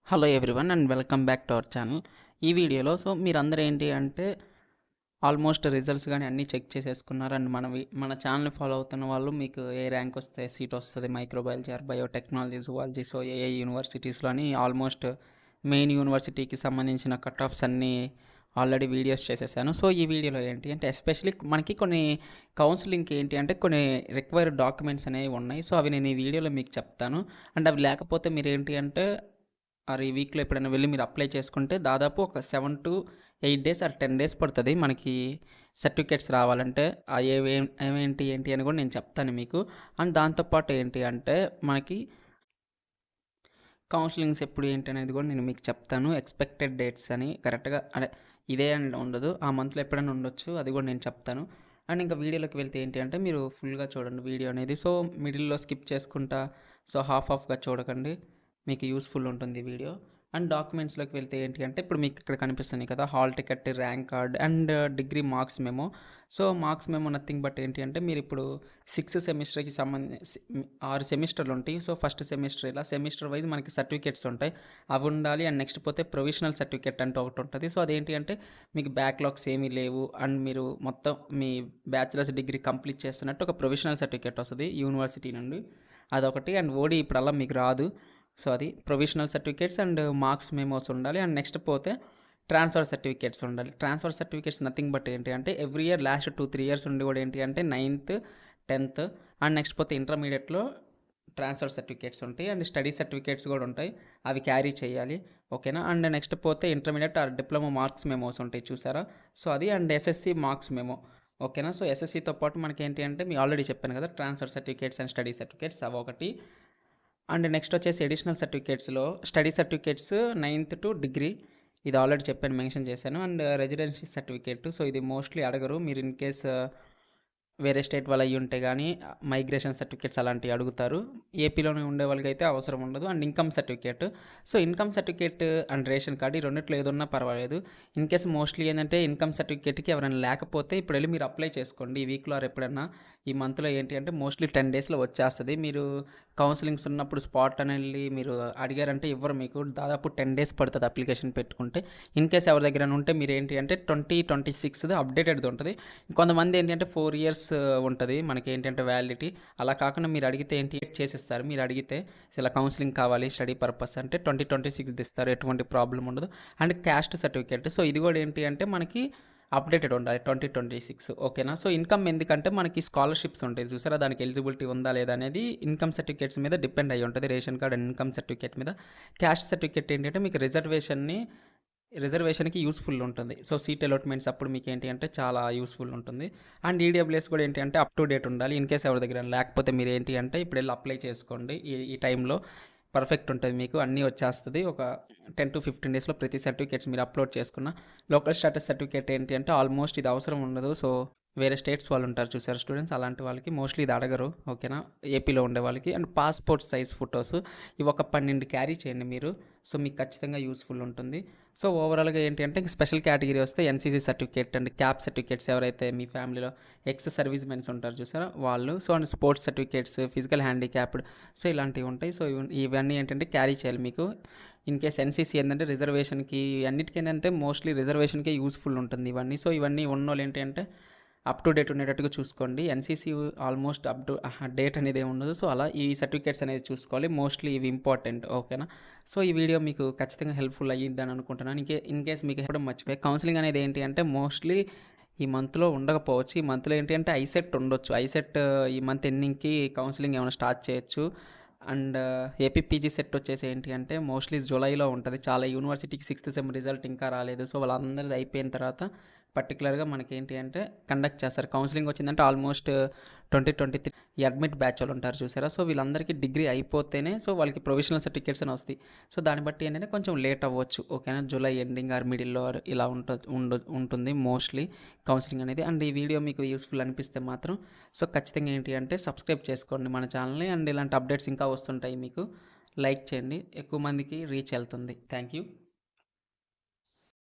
Hello everyone and welcome back to our channel. ఈ వీడియోలో మీరందరూ ఏంటి అంటే ఆల్మోస్ట్ రిజల్ట్స్ కానీ అన్నీ చెక్ చేసేసుకున్నారు. అండ్ మన ఛానల్ని ఫాలో అవుతున్న వాళ్ళు మీకు ఏ ర్యాంక్ వస్తే సీట్ వస్తుంది మైక్రోబయాలజీ ఆర్ బయోటెక్నాలజీ జువాలజీ ఏ యూనివర్సిటీస్లో అని ఆల్మోస్ట్ మెయిన్ యూనివర్సిటీకి సంబంధించిన కట్ ఆఫ్స్ అన్నీ ఆల్రెడీ వీడియోస్ చేసేసాను. సో ఈ వీడియోలో ఏంటి అంటే ఎస్పెషలీ మనకి కొన్ని కౌన్సిలింగ్కి ఏంటి అంటే కొన్ని రిక్వైర్డ్ డాక్యుమెంట్స్ అనేవి ఉన్నాయి. సో అవి నేను ఈ వీడియోలో మీకు చెప్తాను. అండ్ అవి లేకపోతే మీరు ఏంటి అంటే ఈ వీక్లో ఎప్పుడైనా వెళ్ళి మీరు అప్లై చేసుకుంటే దాదాపు ఒక 7 to 8 డేస్ ఆర్ 10 డేస్ పడుతుంది మనకి సర్టిఫికేట్స్ రావాలంటే. ఏంటి అని కూడా నేను చెప్తాను మీకు. అండ్ దాంతోపాటు ఏంటి అంటే మనకి కౌన్సిలింగ్స్ ఎప్పుడు ఏంటి అనేది కూడా నేను మీకు చెప్తాను. ఎక్స్పెక్టెడ్ డేట్స్ అని కరెక్ట్గా అంటే ఇదే అని ఉండదు, ఆ మంత్లో ఎప్పుడైనా ఉండొచ్చు, అది కూడా నేను చెప్తాను. అండ్ ఇంకా వీడియోలోకి వెళ్తే ఏంటి అంటే మీరు ఫుల్గా చూడండి వీడియో అనేది. సో మిడిల్లో స్కిప్ చేసుకుంటా హాఫ్గా చూడకండి, మీకు యూస్ఫుల్ ఉంటుంది వీడియో. అండ్ డాక్యుమెంట్స్లోకి వెళ్తే ఏంటి అంటే ఇప్పుడు మీకు ఇక్కడ కనిపిస్తుంది కదా, hall ticket, rank card and degree marks memo. So marks memo nothing but ఏంటి అంటే మీరు ఇప్పుడు 6 సెమిస్టర్కి సంబంధించి 6 సెమిస్టర్లు ఉంటాయి. సో ఫస్ట్ సెమిస్టర్ ఇలా సెమిస్టర్ వైజ్ మనకి సర్టిఫికేట్స్ ఉంటాయి, అవి ఉండాలి. అండ్ నెక్స్ట్ పోతే ప్రొవిజనల్ సర్టిఫికేట్ అంటే ఒకటి ఉంటుంది. సో అదేంటి అంటే మీకు బ్యాక్లాగ్స్ ఏమీ లేవు అండ్ మీరు మొత్తం మీ బ్యాచిలర్స్ డిగ్రీ కంప్లీట్ చేస్తున్నట్టు ఒక ప్రొవిజనల్ సర్టిఫికేట్ వస్తుంది యూనివర్సిటీ నుండి, అదొకటి. అండ్ ఓడి ఇప్పుడల్లా మీకు రాదు. సో అది provisional certificates and marks memos ఉండాలి. అండ్ నెక్స్ట్ పోతే ట్రాన్స్ఫర్ సర్టిఫికేట్స్ ఉండాలి. ట్రాన్స్ఫర్ సర్టిఫికేట్స్ నథింగ్ బట్ ఏంటి అంటే ఎవ్రీ ఇయర్ లాస్ట్ 2-3 ఇయర్స్ ఉండి కూడా ఏంటి అంటే 9th 10th అండ్ నెక్స్ట్ పోతే ఇంటర్మీడియట్లో ట్రాన్స్ఫర్ సర్టిఫికేట్స్ ఉంటాయి అండ్ స్టడీ సర్టిఫికేట్స్ కూడా ఉంటాయి, అవి క్యారీ చేయాలి. ఓకేనా. అండ్ నెక్స్ట్ పోతే intermediate or diploma marks memos ఉంటాయి చూసారా, సో అది. And SSC marks memo. ఓకేనా. సో ఎస్ఎస్సితో పాటు మనకి ఏంటి అంటే మీ ఆల్రెడీ చెప్పాను కదా, transfer certificates and study certificates అవి ఒకటి. అండ్ నెక్స్ట్ వచ్చేసి ఎడిషనల్ సర్టిఫికేట్స్లో study certificates 9th to degree, ఇది ఆల్రెడీ చెప్పాను, మెన్షన్ చేశాను. అండ్ రెసిడెన్షియల్ సర్టిఫికేట్, సో ఇది మోస్ట్లీ అడగరు, మీరు ఇన్ కేస్ వేరే స్టేట్ వాళ్ళు అయ్యి ఉంటే కానీ మైగ్రేషన్ సర్టిఫికేట్స్ అలాంటివి అడుగుతారు. ఏపీలోనే ఉండే వాళ్ళకి అయితే అవసరం ఉండదు. And income certificate, so income certificate and ration card ఈ రెండిట్లో ఏదన్నా పర్వాలేదు. ఇన్ కేసు మోస్ట్లీ ఏంటంటే ఇన్కమ్ సర్టిఫికేట్కి ఎవరైనా లేకపోతే ఇప్పుడు వెళ్ళి మీరు అప్లై చేసుకోండి ఈ వీక్లో ఆర్ ఎప్పుడన్నా. ఈ మంత్లో ఏంటి అంటే మోస్ట్లీ 10 డేస్లో వచ్చేస్తుంది. మీరు కౌన్సిలింగ్స్ ఉన్నప్పుడు స్పాట్ అని వెళ్ళి మీరు అడిగారంటే ఇవ్వరు, మీకు దాదాపు 10 డేస్ పడుతుంది అప్లికేషన్ పెట్టుకుంటే. ఇన్ కేస్ ఎవరి దగ్గర ఉంటే మీరు ఏంటి అంటే 2026 అప్డేటెడ్ది ఉంటుంది. కొంతమంది ఏంటి అంటే 4 years ఉంటుంది మనకి ఏంటంటే వ్యాలిడిటీ. అలా కాకుండా మీరు అడిగితే ఏంటి చేసిస్తారు. మీరు అడిగితే ఇలా కౌన్సిలింగ్ కావాలి స్టడీ పర్పస్ అంటే 2026 ఇస్తారు, ఎటువంటి ప్రాబ్లం ఉండదు. అండ్ క్యాస్ట్ సర్టిఫికేట్, సో ఇది కూడా ఏంటి అంటే మనకి అప్డేటెడ్ ఉండాలి 2026. ఓకేనా. సో ఇన్కమ్ ఎందుకంటే మనకి స్కాలర్షిప్స్ ఉంటాయి చూసారా, దానికి ఎలిజిబిలిటీ ఉందా లేదా అనేది ఇన్కమ్ సర్టిఫికేట్స్ మీద డిపెండ్ అయ్యి ఉంటుంది, ration card and income certificate మీద. క్యాస్ట్ సర్టిఫికేట్ ఏంటంటే మీకు రిజర్వేషన్కి యూస్ఫుల్ ఉంటుంది. సో సీట్ అలాట్మెంట్స్ అప్పుడు మీకు ఏంటి అంటే చాలా యూస్ఫుల్ ఉంటుంది. అండ్ ఈడబ్ల్యూఎస్ కూడా ఏంటి అంటే అప్ టు డేట్ ఉండాలి. ఇన్ కేస్ ఎవరి దగ్గర లేకపోతే మీరు ఏంటి అంటే ఇప్పుడు వెళ్ళి అప్లై చేసుకోండి, ఈ టైంలో పర్ఫెక్ట్ ఉంటుంది, మీకు అన్నీ వచ్చేస్తుంది. ఒక 10 to 15 డేస్లో ప్రతి సర్టిఫికేట్స్ మీరు అప్లోడ్ చేసుకున్న. లోకల్ స్టాటస్ సర్టిఫికేట్ ఏంటి అంటే ఆల్మోస్ట్ ఇది అవసరం ఉండదు. సో వేరే స్టేట్స్ వాళ్ళు ఉంటారు చూసారు స్టూడెంట్స్, అలాంటి వాళ్ళకి మోస్ట్లీ ఇది అడగరు. ఓకేనా. ఏపీలో ఉండే వాళ్ళకి. అండ్ పాస్పోర్ట్ సైజ్ ఫొటోస్ ఇవి ఒక 12 క్యారీ చేయండి మీరు, సో మీకు ఖచ్చితంగా యూస్ఫుల్ ఉంటుంది. సో ఓవరాల్గా ఏంటి అంటే స్పెషల్ కేటగిరీ వస్తే NCC certificate and cap certificates, ఎవరైతే మీ ఫ్యామిలీలో ఎక్స్ సర్వీస్ మెన్స్ ఉంటారు చూసారా వాళ్ళు. So and sports certificates, physical handicapped, so ఇలాంటివి ఉంటాయి. సో ఇవన్నీ ఏంటంటే క్యారీ చేయాలి మీకు. ఇన్ కేస్ ఎన్సీసీ ఏంటంటే రిజర్వేషన్కి అన్నిటికీ ఏంటంటే మోస్ట్లీ రిజర్వేషన్కే యూస్ఫుల్ ఉంటుంది ఇవన్నీ. సో ఇవన్నీ ఉన్నోళ్ళు ఏంటి అంటే అప్ టు డేట్ ఉండేటట్టుగా చూసుకోండి. NCC almost up to date అనేది ఏమి ఉండదు. సో అలా ఈ సర్టిఫికేట్స్ అనేది చూసుకోవాలి, మోస్ట్లీ ఇవి ఇంపార్టెంట్. ఓకేనా. సో ఈ వీడియో మీకు ఖచ్చితంగా హెల్ప్ఫుల్ అయ్యిద్దని అనుకుంటున్నాను. ఇన్ కేస్ మీకు ఎప్పుడు మర్చిపోయి కౌన్సిలింగ్ అనేది ఏంటి అంటే మోస్ట్లీ ఈ మంత్లో ఉండకపోవచ్చు. ఈ మంత్లో ఏంటి అంటే ఐసెట్ ఉండొచ్చు. ఐసెట్ ఈ మంత్ ఎండింగ్కి కౌన్సిలింగ్ ఏమైనా స్టార్ట్ చేయొచ్చు. అండ్ ఏపీపీజీ సెట్ వచ్చేసి ఏంటి అంటే మోస్ట్లీ జూలైలో ఉంటుంది. చాలా యూనివర్సిటీకి 6th సెమ్ రిజల్ట్ ఇంకా రాలేదు. సో వాళ్ళందరిది అయిపోయిన తర్వాత పర్టికులర్గా మనకి ఏంటి అంటే కండక్ట్ చేస్తారు. కౌన్సిలింగ్ వచ్చిందంటే ఆల్మోస్ట్ 2023 ఈ అడ్మిట్ బ్యాచ్ వాళ్ళు ఉంటారు చూసారా, సో వీళ్ళందరికీ డిగ్రీ అయిపోతేనే సో వాళ్ళకి ప్రొవిజనల్ సర్టిఫికేట్స్ అని వస్తాయి. సో దాన్ని బట్టి ఏంటంటే కొంచెం లేట్ అవ్వచ్చు. ఓకేనా. జూలై ఎండింగ్ ఆర్ మిడిల్లో ఇలా ఉంటుంది మోస్ట్లీ కౌన్సిలింగ్ అనేది. అండ్ ఈ వీడియో మీకు యూస్ఫుల్ అనిపిస్తే మాత్రం సో ఖచ్చితంగా ఏంటి అంటే సబ్స్క్రైబ్ చేసుకోండి మన ఛానల్ని. అండ్ ఇలాంటి అప్డేట్స్ ఇంకా వస్తుంటాయి మీకు. లైక్ చేయండి, ఎక్కువ మందికి రీచ్ వెళ్తుంది. Thank you.